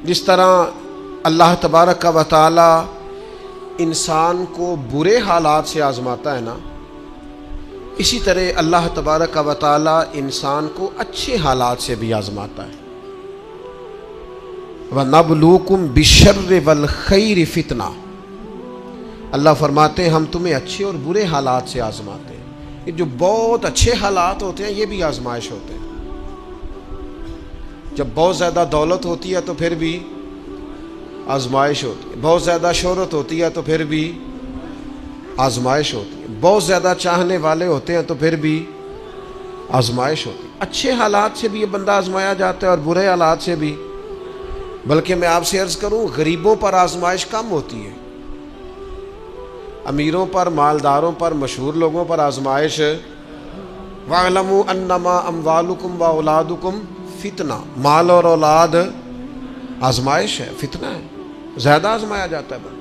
جس طرح اللہ تبارک و تعالی انسان کو برے حالات سے آزماتا ہے نا، اسی طرح اللہ تبارک و تعالی انسان کو اچھے حالات سے بھی آزماتا ہے۔ وَنَبْلُوكُمْ بِالشَّرِّ وَالْخَيْرِ فِتْنَةً، اللہ فرماتے ہیں ہم تمہیں اچھے اور برے حالات سے آزماتے ہیں۔ یہ جو بہت اچھے حالات ہوتے ہیں یہ بھی آزمائش ہوتے ہیں۔ جب بہت زیادہ دولت ہوتی ہے تو پھر بھی آزمائش ہوتی ہے، بہت زیادہ شہرت ہوتی ہے تو پھر بھی آزمائش ہوتی ہے، بہت زیادہ چاہنے والے ہوتے ہیں تو پھر بھی آزمائش ہوتی ہے۔ اچھے حالات سے بھی یہ بندہ آزمایا جاتا ہے اور برے حالات سے بھی۔ بلکہ میں آپ سے عرض کروں، غریبوں پر آزمائش کم ہوتی ہے، امیروں پر، مالداروں پر، مشہور لوگوں پر آزمائش۔ وَاعْلَمُوا أَنَّمَا أَمْوَالُكُمْ وَأَوْلَادُكُمْ فِتْنَةٌ، مال اور اولاد آزمائش ہے، فتنہ ہے، زیادہ آزمایا جاتا ہے بندہ۔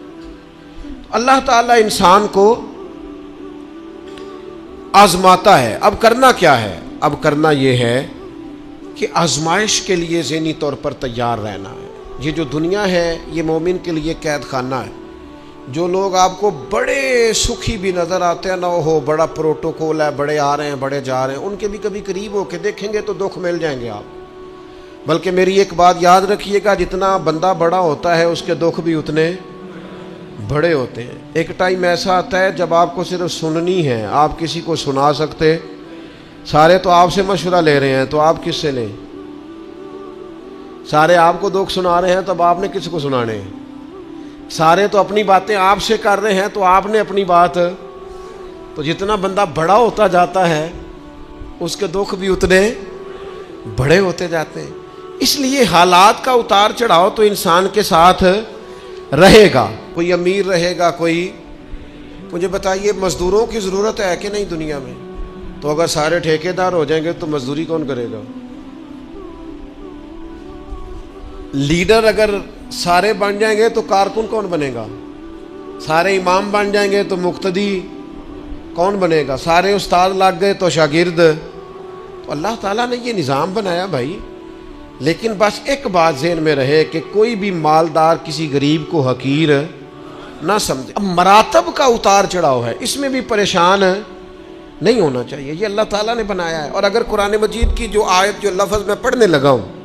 اللہ تعالیٰ انسان کو آزماتا ہے۔ اب کرنا کیا ہے؟ اب کرنا یہ ہے کہ آزمائش کے لیے ذہنی طور پر تیار رہنا ہے۔ یہ جو دنیا ہے یہ مومن کے لیے قید خانہ ہے۔ جو لوگ آپ کو بڑے سکھی بھی نظر آتے ہیں نہ، ہو بڑا پروٹوکول ہے، بڑے آ رہے ہیں بڑے جا رہے ہیں، ان کے بھی کبھی قریب ہو کے دیکھیں گے تو دکھ مل جائیں گے آپ۔ بلکہ میری ایک بات یاد رکھیے گا، جتنا بندہ بڑا ہوتا ہے اس کے دکھ بھی اتنے بڑے ہوتے ہیں۔ ایک ٹائم ایسا آتا ہے جب آپ کو صرف سننی ہے، آپ کسی کو سنا سکتے، سارے تو آپ سے مشورہ لے رہے ہیں تو آپ کس سے لیں؟ سارے آپ کو دکھ سنا رہے ہیں تو اب آپ نے کس کو سنانے ہیں؟ سارے تو اپنی باتیں آپ سے کر رہے ہیں تو آپ نے اپنی بات۔ تو جتنا بندہ بڑا ہوتا جاتا ہے اس کے دکھ بھی اتنے بڑے ہوتے جاتے ہیں۔ اس لیے حالات کا اتار چڑھاؤ تو انسان کے ساتھ رہے گا، کوئی امیر رہے گا، کوئی۔ مجھے بتائیے مزدوروں کی ضرورت ہے کہ نہیں دنیا میں؟ تو اگر سارے ٹھیکیدار ہو جائیں گے تو مزدوری کون کرے گا؟ لیڈر اگر سارے بن جائیں گے تو کارکن کون بنے گا؟ سارے امام بن جائیں گے تو مقتدی کون بنے گا؟ سارے استاد لگ گئے تو شاگرد۔ تو اللہ تعالیٰ نے یہ نظام بنایا بھائی۔ لیکن بس ایک بات ذہن میں رہے کہ کوئی بھی مالدار کسی غریب کو حقیر نہ سمجھے۔ اب مراتب کا اتار چڑھاؤ ہے، اس میں بھی پریشان نہیں ہونا چاہیے، یہ اللہ تعالیٰ نے بنایا ہے۔ اور اگر قرآن مجید کی جو آیت جو لفظ میں پڑھنے لگا ہوں،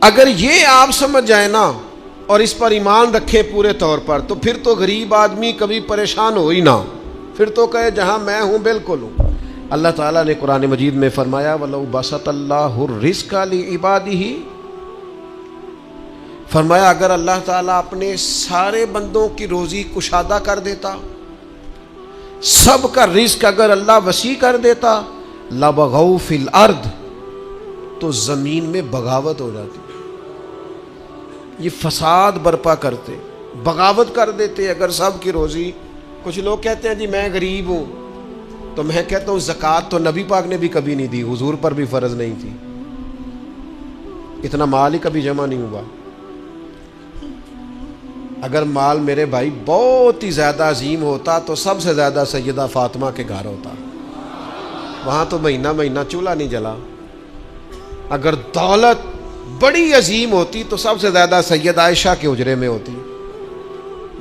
اگر یہ آپ سمجھ جائیں نا اور اس پر ایمان رکھے پورے طور پر، تو پھر تو غریب آدمی کبھی پریشان ہو ہی نہ، پھر تو کہے جہاں میں ہوں بالکل ہوں۔ اللہ تعالیٰ نے قرآن مجید میں فرمایا وَلَوْ بَسَطَ اللَّهُ الرِّزْقَ لِعِبَادِهِ، فرمایا اگر اللہ تعالیٰ اپنے سارے بندوں کی روزی کشادہ کر دیتا، سب کا رزق اگر اللہ وسیع کر دیتا، لَبَغَوْا فِي الْأَرْضِ، تو زمین میں بغاوت ہو جاتی، یہ فساد برپا کرتے، بغاوت کر دیتے اگر سب کی روزی۔ کچھ لوگ کہتے ہیں جی میں غریب ہوں، تو میں کہتا ہوں زکوٰۃ تو نبی پاک نے بھی کبھی نہیں دی، حضور پر بھی فرض نہیں تھی، اتنا مال ہی کبھی جمع نہیں ہوا۔ اگر مال میرے بھائی بہت ہی زیادہ عظیم ہوتا تو سب سے زیادہ سیدہ فاطمہ کے گھر ہوتا، وہاں تو مہینہ مہینہ چولہا نہیں جلا۔ اگر دولت بڑی عظیم ہوتی تو سب سے زیادہ سید عائشہ کے حجرے میں ہوتی۔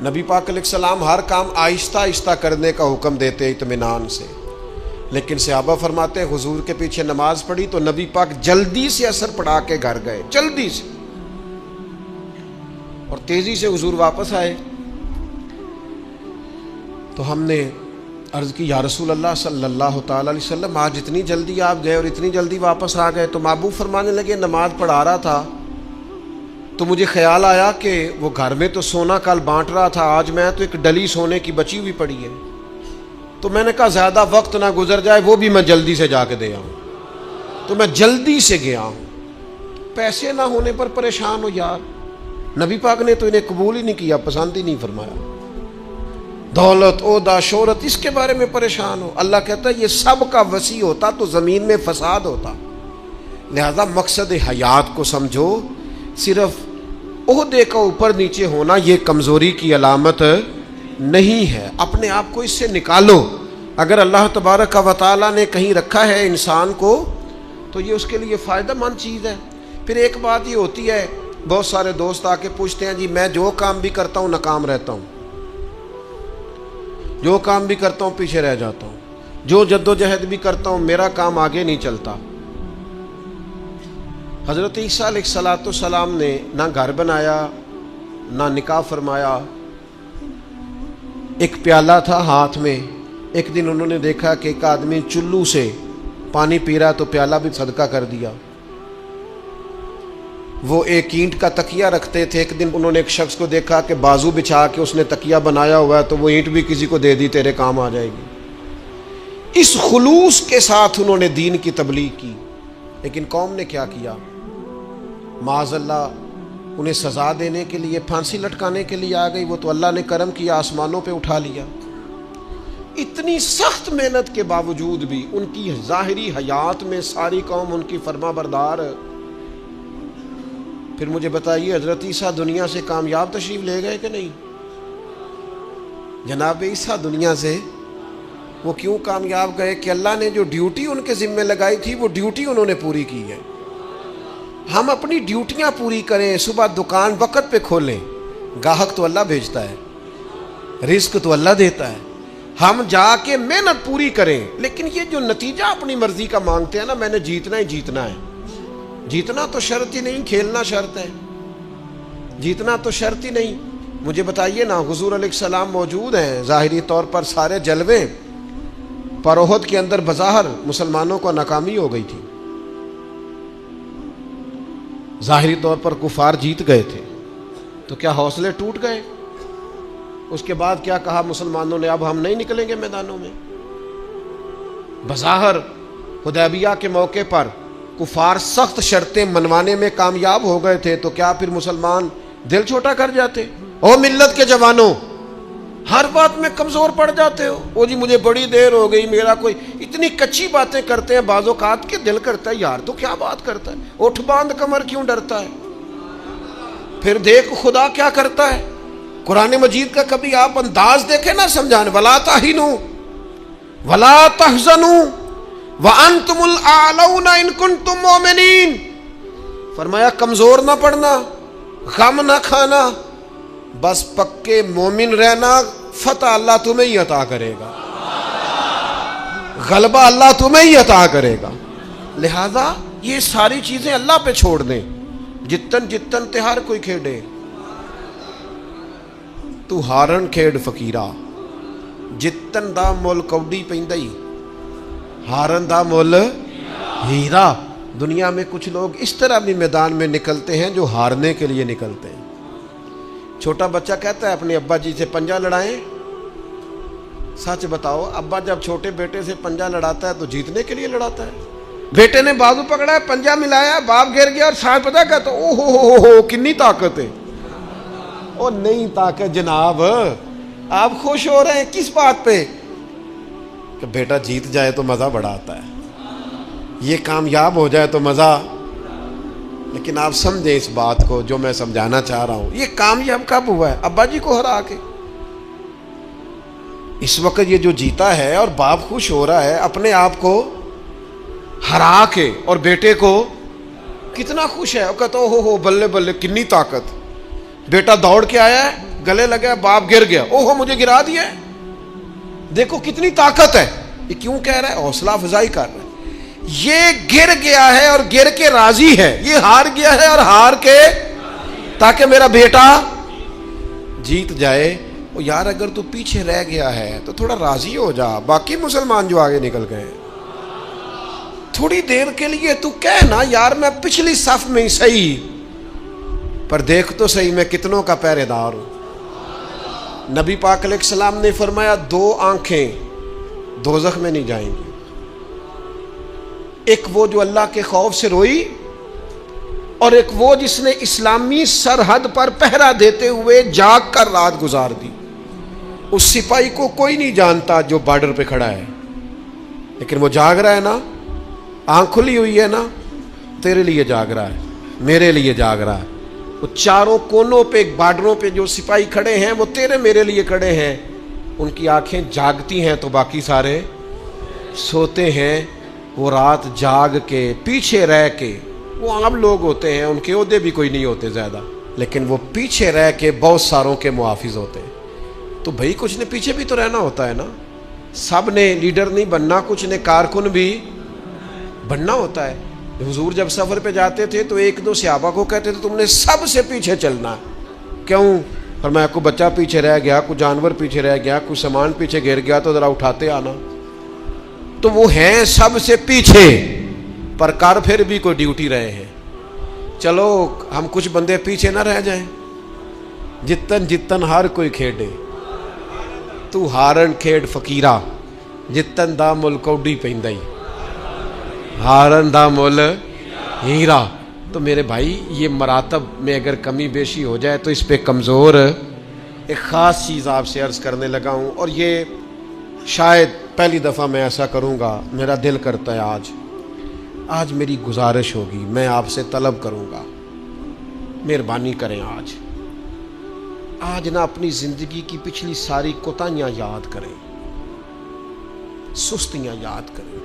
نبی پاک علیہ السلام ہر کام آہستہ آہستہ کرنے کا حکم دیتے اطمینان سے، لیکن صحابہ فرماتے ہیں حضور کے پیچھے نماز پڑھی تو نبی پاک جلدی سے عصر پڑھا کے گھر گئے، جلدی سے، اور تیزی سے حضور واپس آئے۔ تو ہم نے عرض کی یا رسول اللہ صلی اللہ تعالی علیہ وسلم آج اتنی جلدی آپ گئے اور اتنی جلدی واپس آ گئے؟ تو محبوب فرمانے لگے نماز پڑھا رہا تھا تو مجھے خیال آیا کہ وہ گھر میں تو سونا کل بانٹ رہا تھا، آج میں تو ایک ڈلی سونے کی بچی ہوئی پڑی ہے، تو میں نے کہا زیادہ وقت نہ گزر جائے، وہ بھی میں جلدی سے جا کے دے آؤں، تو میں جلدی سے گیا ہوں۔ پیسے نہ ہونے پر پریشان ہو یار، نبی پاک نے تو انہیں قبول ہی نہیں کیا، پسند ہی نہیں فرمایا۔ دولت، عہدہ، شہرت، اس کے بارے میں پریشان ہو، اللہ کہتا ہے یہ سب کا وسیع ہوتا تو زمین میں فساد ہوتا۔ لہذا مقصد حیات کو سمجھو، صرف عہدے کا اوپر نیچے ہونا یہ کمزوری کی علامت نہیں ہے، اپنے آپ کو اس سے نکالو۔ اگر اللہ تبارک و تعالیٰ نے کہیں رکھا ہے انسان کو تو یہ اس کے لیے فائدہ مند چیز ہے۔ پھر ایک بات یہ ہوتی ہے، بہت سارے دوست آ کے پوچھتے ہیں جی میں جو کام بھی کرتا ہوں ناکام رہتا ہوں، جو کام بھی کرتا ہوں پیچھے رہ جاتا ہوں، جو جدوجہد بھی کرتا ہوں میرا کام آگے نہیں چلتا۔ حضرت عیسیٰ علیہ الصلوۃ والسلام نے نہ گھر بنایا نہ نکاح فرمایا، ایک پیالہ تھا ہاتھ میں، ایک دن انہوں نے دیکھا کہ ایک آدمی چلو سے پانی پی رہا تو پیالہ بھی صدقہ کر دیا۔ وہ ایک اینٹ کا تکیہ رکھتے تھے، ایک دن انہوں نے ایک شخص کو دیکھا کہ بازو بچھا کے اس نے تکیہ بنایا ہوا ہے تو وہ اینٹ بھی کسی کو دے دی، تیرے کام آ جائے گی۔ اس خلوص کے ساتھ انہوں نے دین کی تبلیغ کی، لیکن قوم نے کیا کیا؟ معاذ اللہ انہیں سزا دینے کے لیے، پھانسی لٹکانے کے لیے آ گئی، وہ تو اللہ نے کرم کیا آسمانوں پہ اٹھا لیا۔ اتنی سخت محنت کے باوجود بھی ان کی ظاہری حیات میں ساری قوم ان کی فرما بردار۔ پھر مجھے بتائیے حضرت عیسیٰ دنیا سے کامیاب تشریف لے گئے کہ نہیں؟ جناب عیسیٰ دنیا سے وہ کیوں کامیاب گئے کہ اللہ نے جو ڈیوٹی ان کے ذمہ لگائی تھی وہ ڈیوٹی انہوں نے پوری کی ہے۔ ہم اپنی ڈیوٹیاں پوری کریں، صبح دکان وقت پہ کھولیں، گاہک تو اللہ بھیجتا ہے، رزق تو اللہ دیتا ہے، ہم جا کے محنت پوری کریں۔ لیکن یہ جو نتیجہ اپنی مرضی کا مانگتے ہیں نا، میں نے جیتنا ہی جیتنا ہے، جیتنا تو شرط ہی نہیں، کھیلنا شرط ہے، جیتنا تو شرط ہی نہیں۔ مجھے بتائیے نا، حضور علیہ السلام موجود ہیں، ظاہری طور پر سارے جلوے، پر احد کے اندر بظاہر مسلمانوں کو ناکامی ہو گئی تھی، ظاہری طور پر کفار جیت گئے تھے، تو کیا حوصلے ٹوٹ گئے؟ اس کے بعد کیا کہا مسلمانوں نے؟ اب ہم نہیں نکلیں گے میدانوں میں۔ بظاہر حدیبیہ کے موقع پر کفار سخت شرطیں منوانے میں کامیاب ہو گئے تھے، تو کیا پھر مسلمان دل چھوٹا کر جاتے؟ او ملت کے جوانوں، ہر بات میں کمزور پڑ جاتے ہو۔ او جی مجھے بڑی دیر ہو گئی، میرا کوئی اتنی کچی باتیں کرتے ہیں، بعض اوقات کے دل کرتا ہے یار تو کیا بات کرتا ہے، اٹھ باندھ کمر کیوں ڈرتا ہے؟ پھر دیکھ خدا کیا کرتا ہے۔ قرآن مجید کا کبھی آپ انداز دیکھیں نا سمجھانے، وَلَا تَهِنُوا وَلَا تَحْزَنُوا وَأَنْتُمُ الْأَعْلَوْنَ إِن كُنتُم مُؤْمِنِينَ۔ فرمایا کمزور نہ پڑنا، غم نہ کھانا، بس پکے مومن رہنا، فتح اللہ تمہیں ہی عطا کرے گا، غلبہ اللہ تمہیں ہی عطا کرے گا۔ لہذا یہ ساری چیزیں اللہ پہ چھوڑ دیں، جتن جتن تہار کوئی کھیڑے، تو ہارن کھیڑ فقیرہ، جتن دا مول کوڈی پیندائی، ہارن دا مول ہیرا۔ دنیا میں کچھ لوگ اس طرح بھی میدان میں نکلتے ہیں جو ہارنے کے لیے نکلتے ہیں۔ چھوٹا بچہ کہتا ہے اپنے ابا جی سے پنجہ لڑائیں، سچ بتاؤ ابا جب چھوٹے بیٹے سے پنجہ لڑاتا ہے تو جیتنے کے لیے لڑاتا ہے؟ بیٹے نے بازو پکڑا ہے، پنجہ ملایا، باپ گر گیا اور صاحب پتہ کہتا او ہو کنی طاقت ہے۔ او نہیں طاقت جناب، آپ خوش ہو رہے ہیں کس بات پہ؟ کہ بیٹا جیت جائے تو مزہ بڑا آتا ہے، یہ کامیاب ہو جائے تو مزہ۔ لیکن آپ سمجھیں اس بات کو جو میں سمجھانا چاہ رہا ہوں، یہ کامیاب کب ہوا ہے؟ ابا جی کو ہرا کے۔ اس وقت یہ جو جیتا ہے اور باپ خوش ہو رہا ہے اپنے آپ کو ہرا کے، اور بیٹے کو کتنا خوش ہے، وہ کہتا ہو بلے بلے کنی طاقت۔ بیٹا دوڑ کے آیا ہے، گلے لگا، باپ گر گیا، مجھے گرا دیا ہے، دیکھو کتنی طاقت ہے۔ یہ کیوں کہہ رہا ہے؟ حوصلہ افزائی کر رہا ہے۔ یہ گر گیا ہے اور گر کے راضی ہے، یہ ہار گیا ہے اور ہار کے، تاکہ میرا بیٹا جیت جائے۔ او یار اگر تو پیچھے رہ گیا ہے تو تھوڑا راضی ہو جا، باقی مسلمان جو آگے نکل گئے تھوڑی دیر کے لیے تو کہنا یار میں پچھلی صف میں ہی صحیح، پر دیکھ تو صحیح میں کتنوں کا پہرے دار ہوں۔ نبی پاک علیہ السلام نے فرمایا 2 آنکھیں دوزخ میں نہیں جائیں گی، ایک وہ جو اللہ کے خوف سے روئی، اور ایک وہ جس نے اسلامی سرحد پر پہرا دیتے ہوئے جاگ کر رات گزار دی۔ اس سپاہی کو کوئی نہیں جانتا جو بارڈر پہ کھڑا ہے، لیکن وہ جاگ رہا ہے نا، آنکھ کھلی ہوئی ہے نا، تیرے لیے جاگ رہا ہے، میرے لیے جاگ رہا ہے۔ وہ چاروں کونوں پہ بارڈروں پہ جو سپاہی کھڑے ہیں وہ تیرے میرے لیے کھڑے ہیں، ان کی آنکھیں جاگتی ہیں تو باقی سارے سوتے ہیں۔ وہ رات جاگ کے پیچھے رہ کے وہ عام لوگ ہوتے ہیں، ان کے عہدے بھی کوئی نہیں ہوتے زیادہ، لیکن وہ پیچھے رہ کے بہت ساروں کے محافظ ہوتے ہیں۔ تو بھائی کچھ نے پیچھے بھی تو رہنا ہوتا ہے نا، سب نے لیڈر نہیں بننا، کچھ نے کارکن بھی بننا ہوتا ہے۔ حضور جب سفر پہ جاتے تھے تو ایک دو صحابہ کو کہتے تھے تم نے سب سے پیچھے چلنا ہے۔ کیوں؟ فرمایا کوئی بچہ پیچھے رہ گیا، کوئی جانور پیچھے رہ گیا، کوئی سامان پیچھے گر گیا تو ذرا اٹھاتے آنا۔ تو وہ ہیں سب سے پیچھے، پر کر پھر بھی کوئی ڈیوٹی رہے ہیں۔ چلو ہم کچھ بندے پیچھے نہ رہ جائیں، جتن جتن ہر کوئی کھیڈے، تو ہارن کھیڈ فقیرہ، جتن دا مل کوڈی پیندائی، ہارن دا مل ہیرا۔ تو میرے بھائی یہ مراتب میں اگر کمی بیشی ہو جائے تو اس پہ کمزور ایک خاص چیز آپ سے عرض کرنے لگا ہوں، اور یہ شاید پہلی دفعہ میں ایسا کروں گا، میرا دل کرتا ہے آج میری گزارش ہوگی، میں آپ سے طلب کروں گا مہربانی کریں آج نہ اپنی زندگی کی پچھلی ساری کوتاہیاں یاد کریں، سستیاں یاد کریں،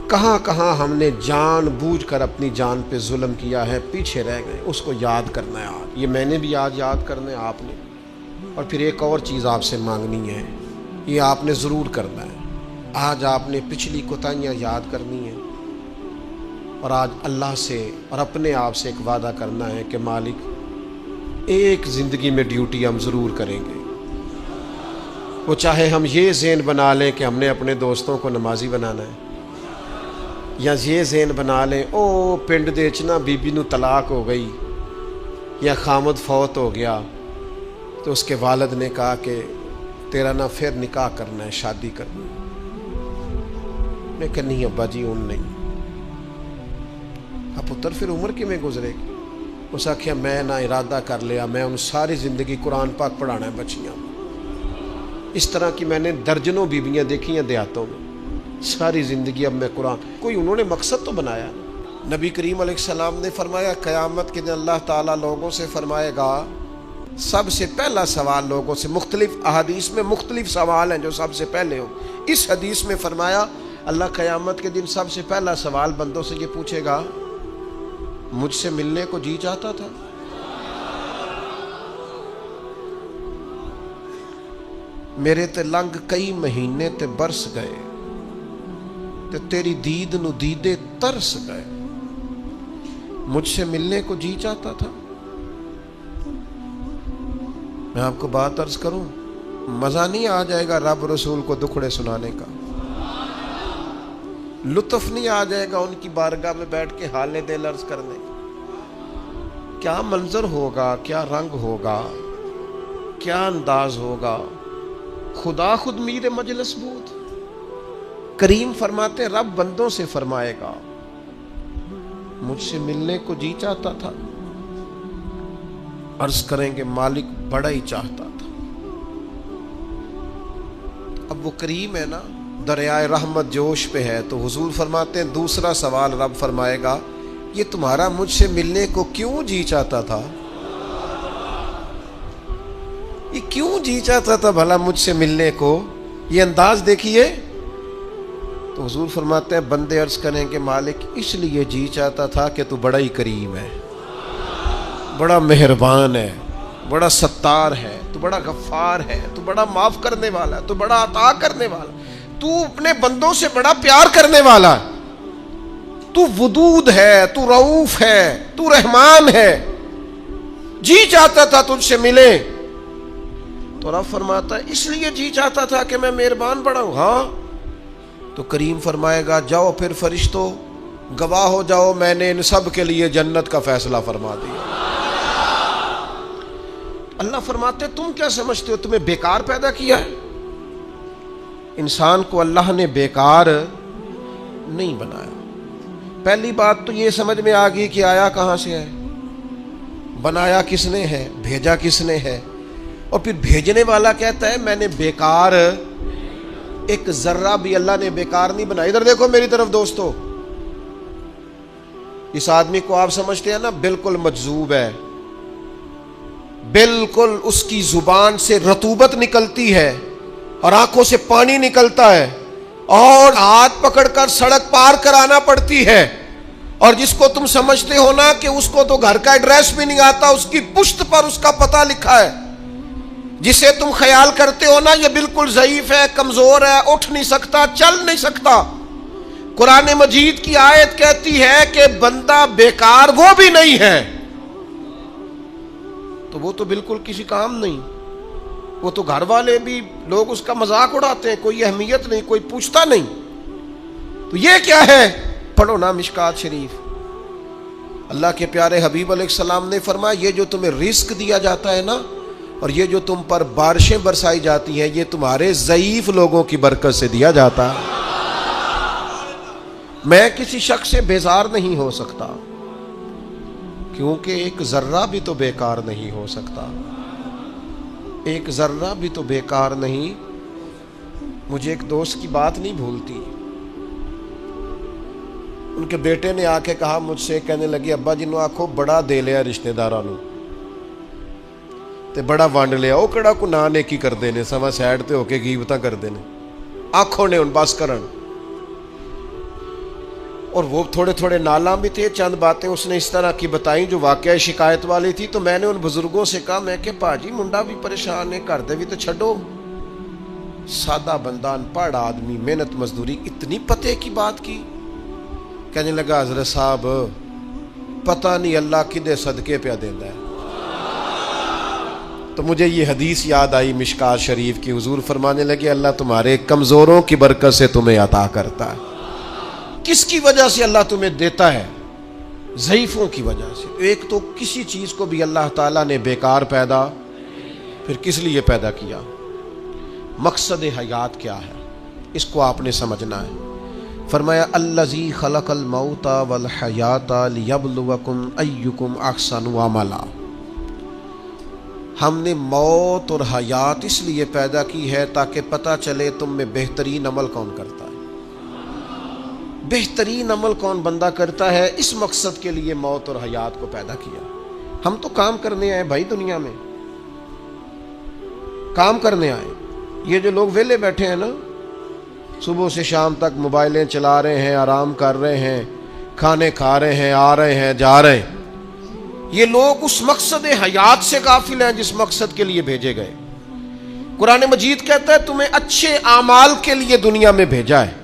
کہاں کہاں ہم نے جان بوجھ کر اپنی جان پہ ظلم کیا ہے، پیچھے رہ گئے، اس کو یاد کرنا ہے آج۔ یہ میں نے بھی آج یاد کرنا ہے، آپ نے، اور پھر ایک اور چیز آپ سے مانگنی ہے، یہ آپ نے ضرور کرنا ہے۔ آج آپ نے پچھلی کوتاہیاں یاد کرنی ہیں، اور آج اللہ سے اور اپنے آپ سے ایک وعدہ کرنا ہے کہ مالک ایک زندگی میں ڈیوٹی ہم ضرور کریں گے، وہ چاہے ہم یہ ذہن بنا لیں کہ ہم نے اپنے دوستوں کو نمازی بنانا ہے، یا یہ ذہن بنا لیں او پنڈ دے چنا بی بی نو طلاق ہو گئی یا خامد فوت ہو گیا تو اس کے والد نے کہا کہ تیرا نہ پھر نکاح کرنا ہے، شادی کرنا ہے۔ میں کہ نہیں ابا جی ان نہیں۔ اب پتر پھر عمر کی میں گزرے گی؟ اس آخیا میں نہ ارادہ کر لیا، میں ان ساری زندگی قرآن پاک پڑھانا ہے بچیاں۔ اس طرح کی میں نے درجنوں بیویاں دیکھی ہیں دیہاتوں میں، ساری زندگی اب میں قرآن، کوئی انہوں نے مقصد تو بنایا۔ نبی کریم علیہ السلام نے فرمایا قیامت کے دن اللہ تعالیٰ لوگوں سے فرمائے گا، سب سے پہلا سوال لوگوں سے، مختلف احادیث میں مختلف سوال ہیں جو سب سے پہلے ہو۔ اس حدیث میں فرمایا اللہ قیامت کے دن سب سے پہلا سوال بندوں سے یہ پوچھے گا مجھ سے ملنے کو جی چاہتا تھا؟ میرے تے لنگ کئی مہینے تے برس گئے تے تیری دید نو دیدے ترس گئے، مجھ سے ملنے کو جی چاہتا تھا؟ میں آپ کو بات عرض کروں، مزہ نہیں آ جائے گا رب رسول کو دکھڑے سنانے کا؟ لطف نہیں آ جائے گا ان کی بارگاہ میں بیٹھ کے حال دل عرض کرنے؟ کیا منظر ہوگا، کیا رنگ ہوگا، کیا انداز ہوگا، خدا خود میر مجلس بود۔ کریم فرماتے رب بندوں سے فرمائے گا مجھ سے ملنے کو جی چاہتا تھا؟ عرض کریں گے مالک بڑا ہی چاہتا تھا۔ اب وہ کریم ہے نا، دریائے رحمت جوش پہ ہے، تو حضور فرماتے ہیں دوسرا سوال رب فرمائے گا یہ تمہارا مجھ سے ملنے کو کیوں جی چاہتا تھا؟ یہ کیوں جی چاہتا تھا بھلا مجھ سے ملنے کو؟ یہ انداز دیکھیے۔ تو حضور فرماتے ہیں بندے عرض کریں کہ مالک اس لیے جی چاہتا تھا کہ تو بڑا ہی کریم ہے، بڑا مہربان ہے، بڑا ستار ہے، تو بڑا غفار ہے، تو بڑا معاف کرنے والا ہے، تو بڑا عطا کرنے والا، تو اپنے بندوں سے بڑا پیار کرنے والا ہے، تو ودود ہے، تو رؤوف ہے، تو رحمان ہے، جی چاہتا تھا تجھ سے ملے۔ تو رب فرماتا ہے اس لیے جی چاہتا تھا کہ میں مہربان بڑا ہوں؟ ہاں۔ تو کریم فرمائے گا جاؤ پھر فرشتوں گواہ ہو جاؤ، میں نے ان سب کے لیے جنت کا فیصلہ فرما دیا۔ اللہ فرماتے تم کیا سمجھتے ہو تمہیں بیکار پیدا کیا ہے؟ انسان کو اللہ نے بیکار نہیں بنایا۔ پہلی بات تو یہ سمجھ میں آ گئی کہ آیا کہاں سے ہے، بنایا کس نے ہے، بھیجا کس نے ہے، اور پھر بھیجنے والا کہتا ہے میں نے بیکار، ایک ذرہ بھی اللہ نے بیکار نہیں بنایا۔ ادھر دیکھو میری طرف دوستو، اس آدمی کو آپ سمجھتے ہیں نا بالکل مجذوب ہے، بالکل اس کی زبان سے رطوبت نکلتی ہے اور آنکھوں سے پانی نکلتا ہے اور ہاتھ پکڑ کر سڑک پار کرانا پڑتی ہے اور جس کو تم سمجھتے ہو نا کہ اس کو تو گھر کا ایڈریس بھی نہیں آتا، اس کی پشت پر اس کا پتہ لکھا ہے، جسے تم خیال کرتے ہو نا یہ بالکل ضعیف ہے، کمزور ہے، اٹھ نہیں سکتا، چل نہیں سکتا، قرآن مجید کی آیت کہتی ہے کہ بندہ بیکار وہ بھی نہیں ہے، تو وہ تو بالکل کسی کام نہیں، وہ تو گھر والے بھی لوگ اس کا مذاق اڑاتے ہیں، کوئی اہمیت نہیں، کوئی پوچھتا نہیں۔ تو یہ کیا ہے؟ پڑھو نا مشکات شریف۔ اللہ کے پیارے حبیب علیہ السلام نے فرمایا یہ جو تمہیں رزق دیا جاتا ہے نا، اور یہ جو تم پر بارشیں برسائی جاتی ہیں، یہ تمہارے ضعیف لوگوں کی برکت سے دیا جاتا ہے۔ میں کسی شخص سے بیزار نہیں ہو سکتا، کیونکہ ایک ذرہ بھی تو بیکار نہیں ہو سکتا، ایک ذرہ بھی تو بیکار نہیں۔ مجھے ایک دوست کی بات نہیں بھولتی، ان کے بیٹے نے آ کے کہا مجھ سے، کہنے لگی ابا جی نو آکھو بڑا دے لیا رشتہ داراں نو تے بڑا ونڈ لیا، وہ کہڑا کو نہ نیکی کردے نے، سما سائڈ تے ہو کے غیبتاں کردے نے، آنکھوں نے ان بس کرن۔ اور وہ تھوڑے تھوڑے نالاں بھی تھے، چند باتیں اس نے اس طرح کی بتائیں جو واقعہ شکایت والی تھی۔ تو میں نے ان بزرگوں سے کہا، میں کہ پاجی منڈا بھی پریشان ہے، گھر دے بھی تو چھڈو، سادہ بندہ ان پڑھ آدمی محنت مزدوری، اتنی پتے کی بات کی؟ کہنے لگا حضرت صاحب پتہ نہیں اللہ کدے صدقے پہ دیندا ہے۔ تو مجھے یہ حدیث یاد آئی مشکات شریف کی، حضور فرمانے لگے اللہ تمہارے کمزوروں کی برکت سے تمہیں عطا کرتا ہے۔ کس کی وجہ سے اللہ تمہیں دیتا ہے؟ ضعیفوں کی وجہ سے۔ ایک تو کسی چیز کو بھی اللہ تعالیٰ نے بیکار پیدا پھر کس لیے پیدا کیا؟ مقصد حیات کیا ہے، اس کو آپ نے سمجھنا ہے۔ فرمایا الذی خلق الموت والحیات لیبلوکم ایکم احسن عملا، ہم نے موت اور حیات اس لیے پیدا کی ہے تاکہ پتہ چلے تم میں بہترین عمل کون کرتا ہے، بہترین عمل کون بندہ کرتا ہے۔ اس مقصد کے لیے موت اور حیات کو پیدا کیا۔ ہم تو کام کرنے آئے بھائی، دنیا میں کام کرنے آئے۔ یہ جو لوگ ویلے بیٹھے ہیں نا، صبح سے شام تک موبائلیں چلا رہے ہیں، آرام کر رہے ہیں، کھانے کھا رہے ہیں، آ رہے ہیں جا رہے ہیں، یہ لوگ اس مقصد حیات سے غافل ہیں جس مقصد کے لیے بھیجے گئے۔ قرآن مجید کہتا ہے تمہیں اچھے اعمال کے لیے دنیا میں بھیجا ہے،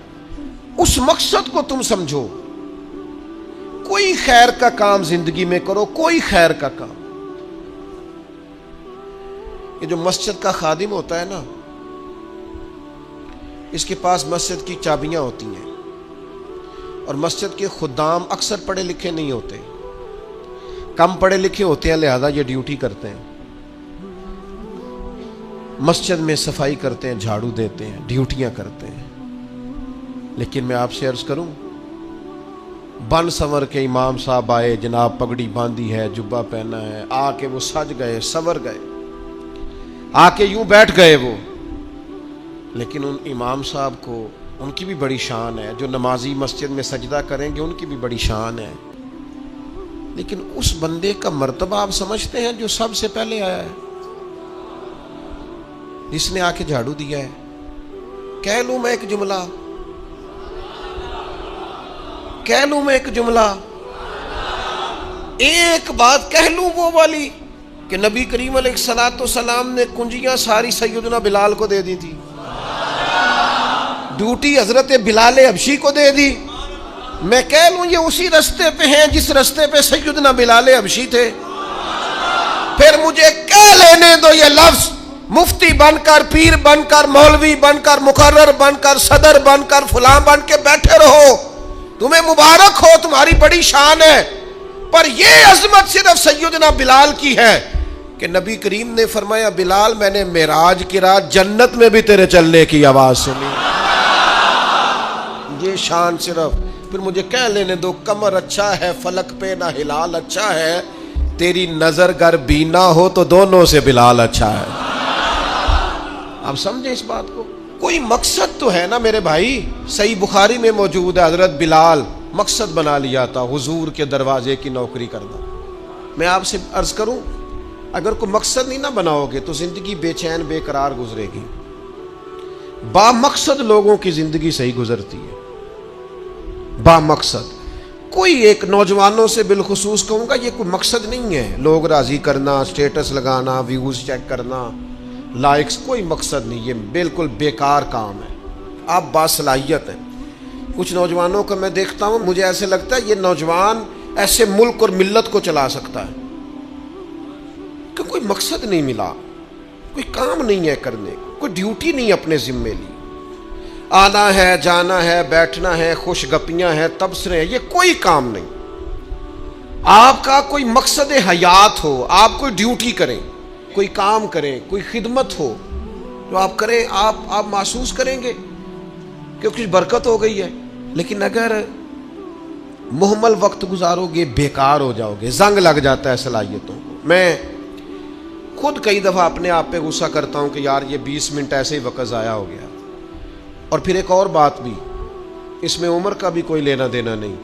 اس مقصد کو تم سمجھو۔ کوئی خیر کا کام زندگی میں کرو، کوئی خیر کا کام۔ یہ جو مسجد کا خادم ہوتا ہے نا، اس کے پاس مسجد کی چابیاں ہوتی ہیں، اور مسجد کے خدام اکثر پڑھے لکھے نہیں ہوتے، کم پڑھے لکھے ہوتے ہیں، لہذا یہ ڈیوٹی کرتے ہیں، مسجد میں صفائی کرتے ہیں، جھاڑو دیتے ہیں، ڈیوٹیاں کرتے ہیں۔ لیکن میں آپ سے عرض کروں، بن سنور کے امام صاحب آئے، جناب پگڑی باندھی ہے، جبہ پہنا ہے، آ کے وہ سج گئے، سنور گئے، آ کے یوں بیٹھ گئے وہ، لیکن ان امام صاحب کو ان کی بھی بڑی شان ہے، جو نمازی مسجد میں سجدہ کریں گے ان کی بھی بڑی شان ہے، لیکن اس بندے کا مرتبہ آپ سمجھتے ہیں جو سب سے پہلے آیا ہے، جس نے آ کے جھاڑو دیا ہے؟ کہہ لوں میں ایک جملہ، کہہ لوں میں ایک جملہ، ایک بات کہہ لوں وہ والی کہ نبی کریم علیہ الصلوۃ والسلام نے کنجیاں ساری سیدنا بلال کو دے دی تھی، ڈیوٹی حضرت بلال حبشی کو دے دی۔ میں کہہ لوں یہ اسی رستے پہ ہیں جس رستے پہ سیدنا بلال حبشی تھے؟ پھر مجھے کہہ لینے دو یہ لفظ، مفتی بن کر، پیر بن کر، مولوی بن کر، مقرر بن کر، صدر بن کر، فلاں بن کے بیٹھے رہو، تمہیں مبارک ہو، تمہاری بڑی شان ہے، پر یہ عظمت صرف سیدنا بلال کی ہے کہ نبی کریم نے فرمایا بلال میں نے معراج کی رات جنت میں بھی تیرے چلنے کی آواز سنی، یہ شان صرف۔ پھر مجھے کہہ لینے دو کمر اچھا ہے، فلک پہ نہ ہلال اچھا ہے، تیری نظر گر بینا ہو تو دونوں سے بلال اچھا ہے۔ آپ سمجھیں اس بات کو، کوئی مقصد تو ہے نا میرے بھائی۔ صحیح بخاری میں موجود ہے حضرت بلال مقصد بنا لیا تھا حضور کے دروازے کی نوکری کرنا۔ میں آپ سے عرض کروں، اگر کوئی مقصد نہیں نہ بناؤ گے تو زندگی بے چین بے قرار گزرے گی۔ با مقصد لوگوں کی زندگی صحیح گزرتی ہے، با مقصد۔ کوئی ایک نوجوانوں سے بالخصوص کہوں گا یہ کوئی مقصد نہیں ہے، لوگ راضی کرنا، سٹیٹس لگانا، ویوز چیک کرنا، لائکس، کوئی مقصد نہیں، یہ بالکل بیکار کام ہے۔ آپ باصلاحیت ہیں۔ کچھ نوجوانوں کو میں دیکھتا ہوں، مجھے ایسے لگتا ہے یہ نوجوان ایسے ملک اور ملت کو چلا سکتا ہے، کہ کوئی مقصد نہیں ملا، کوئی کام نہیں ہے کرنے، کوئی ڈیوٹی نہیں اپنے ذمے لی، آنا ہے، جانا ہے، بیٹھنا ہے، خوش گپیاں ہیں، تبصرے ہیں، یہ کوئی کام نہیں۔ آپ کا کوئی مقصد حیات ہو، آپ کوئی ڈیوٹی کریں، کوئی کام کریں، کوئی خدمت ہو جو آپ کریں، آپ محسوس کریں گے کہ کچھ برکت ہو گئی ہے۔ لیکن اگر محمل وقت گزارو گے، بیکار ہو جاؤ گے، زنگ لگ جاتا ہے صلاحیتوں کو۔ میں خود کئی دفعہ اپنے آپ پہ غصہ کرتا ہوں کہ یار یہ 20 منٹ ایسے ہی وقت ضائع ہو گیا۔ اور پھر ایک اور بات بھی، اس میں عمر کا بھی کوئی لینا دینا نہیں۔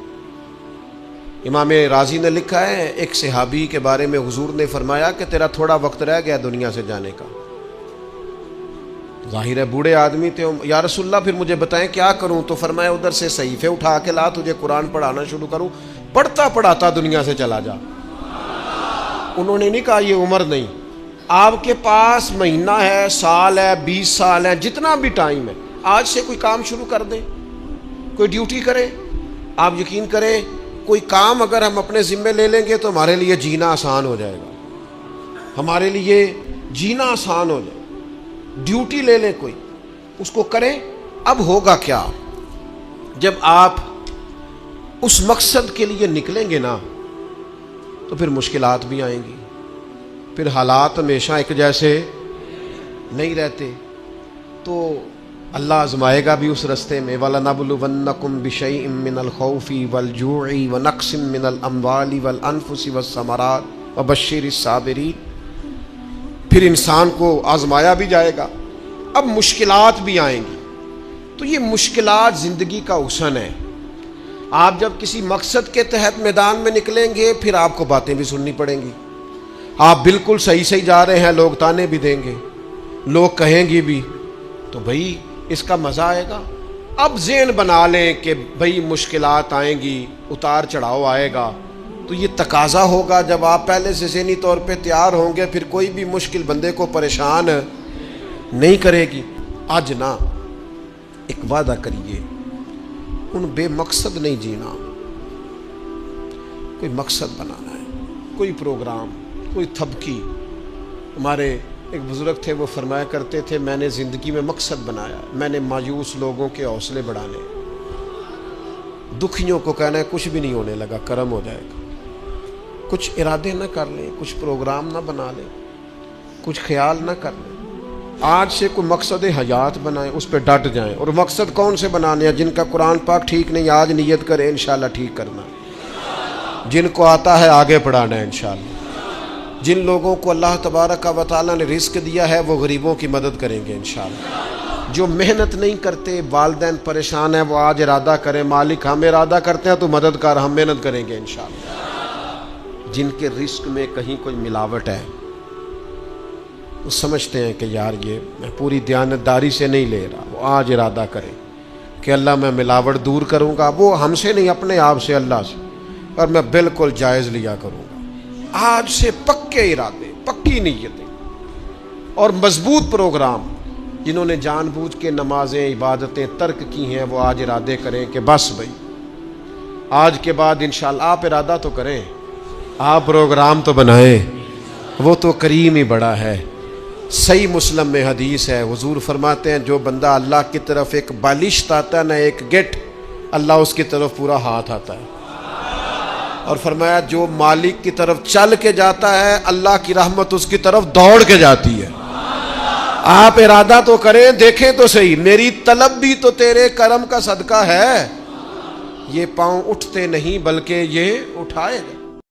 امام رازی نے لکھا ہے، ایک صحابی کے بارے میں حضور نے فرمایا کہ تیرا تھوڑا وقت رہ گیا دنیا سے جانے کا۔ ظاہر ہے بوڑھے آدمی تھے، یا رسول اللہ پھر مجھے بتائیں کیا کروں؟ تو فرمایا ادھر سے صحیفے اٹھا کے لا، تجھے قرآن پڑھانا شروع کروں، پڑھتا پڑھاتا دنیا سے چلا جا۔ انہوں نے نہیں کہا یہ عمر نہیں، آپ کے پاس مہینہ ہے، سال ہے، 20 سال ہے، جتنا بھی ٹائم ہے، آج سے کوئی کام شروع کر دیں، کوئی ڈیوٹی کریں۔ آپ یقین کریں کوئی کام اگر ہم اپنے ذمے لے لیں گے تو ہمارے لیے جینا آسان ہو جائے گا، ہمارے لیے جینا آسان ہو جائے گا۔ ڈیوٹی لے لیں کوئی، اس کو کریں۔ اب ہوگا کیا؟ جب آپ اس مقصد کے لیے نکلیں گے نا تو پھر مشکلات بھی آئیں گی، پھر حالات ہمیشہ ایک جیسے نہیں رہتے، تو اللہ آزمائے گا بھی اس رستے میں۔ وَلَنَبْلُوَنَّكُمْ بِشَيْءٍ مِّنَ الْخَوْفِ وَالْجُوعِ وَنَقْصٍ مِّنَ الْأَمْوَالِ وَالْأَنفُسِ وَالثَّمَرَاتِ وَبَشِّرِ الصَّابِرِينَ۔ پھر انسان کو آزمایا بھی جائے گا، اب مشکلات بھی آئیں گی۔ تو یہ مشکلات زندگی کا حسن ہے۔ آپ جب کسی مقصد کے تحت میدان میں نکلیں گے پھر آپ کو باتیں بھی سننی پڑیں گی۔ آپ بالکل صحیح جا رہے ہیں، لوگ تانے بھی دیں گے، لوگ کہیں گے بھی، تو بھائی اس کا مزہ آئے گا۔ اب ذہن بنا لیں کہ بھائی مشکلات آئیں گی، اتار چڑھاؤ آئے گا، تو یہ تقاضا ہوگا جب آپ پہلے سے ذہنی طور پہ تیار ہوں گے، پھر کوئی بھی مشکل بندے کو پریشان نہیں کرے گی۔ آج نہ ایک وعدہ کریے، ان بے مقصد نہیں جینا، کوئی مقصد بنانا ہے، کوئی پروگرام، کوئی تھبکی۔ ہمارے ایک بزرگ تھے، وہ فرمایا کرتے تھے میں نے زندگی میں مقصد بنایا، میں نے مایوس لوگوں کے حوصلے بڑھانے، دکھیوں کو کہنا ہے کچھ بھی نہیں ہونے لگا، کرم ہو جائے گا۔ کچھ ارادے نہ کر لیں، کچھ پروگرام نہ بنا لیں، کچھ خیال نہ کر لیں، آج سے کوئی مقصد حیات بنائیں، اس پہ ڈٹ جائیں۔ اور مقصد کون سے بنانے ہیں؟ جن کا قرآن پاک ٹھیک نہیں آج نیت کریں انشاءاللہ ٹھیک کرنا، جن کو آتا ہے آگے پڑھانا ہے انشاءاللہ۔ جن لوگوں کو اللہ تبارک و تعالیٰ نے رزق دیا ہے وہ غریبوں کی مدد کریں گے انشاءاللہ۔ جو محنت نہیں کرتے، والدین پریشان ہیں، وہ آج ارادہ کریں مالک ہم ارادہ کرتے ہیں تو مددگار، ہم محنت کریں گے انشاءاللہ۔ جن کے رزق میں کہیں کوئی ملاوٹ ہے، وہ سمجھتے ہیں کہ یار یہ میں پوری دیانتداری سے نہیں لے رہا، وہ آج ارادہ کریں کہ اللہ میں ملاوٹ دور کروں گا، وہ ہم سے نہیں اپنے آپ سے، اللہ سے، اور میں بالکل جائز لیا کروں گا۔ آج سے پکے ارادے، پکی نیتیں اور مضبوط پروگرام۔ جنہوں نے جان بوجھ کے نمازیں عبادتیں ترک کی ہیں وہ آج ارادے کریں کہ بس بھائی آج کے بعد انشاءاللہ۔ آپ ارادہ تو کریں، آپ پروگرام تو بنائیں، وہ تو کریم ہی بڑا ہے۔ صحیح مسلم میں حدیث ہے، حضور فرماتے ہیں جو بندہ اللہ کی طرف ایک بالشت آتا ہے نہ ایک گٹ، اللہ اس کی طرف پورا ہاتھ آتا ہے۔ اور فرمایا جو مالک کی طرف چل کے جاتا ہے اللہ کی رحمت اس کی طرف دوڑ کے جاتی ہے۔ آپ ارادہ تو کریں، دیکھیں تو صحیح، میری طلب بھی تو تیرے کرم کا صدقہ ہے۔ یہ پاؤں اٹھتے نہیں بلکہ یہ اٹھائے گا۔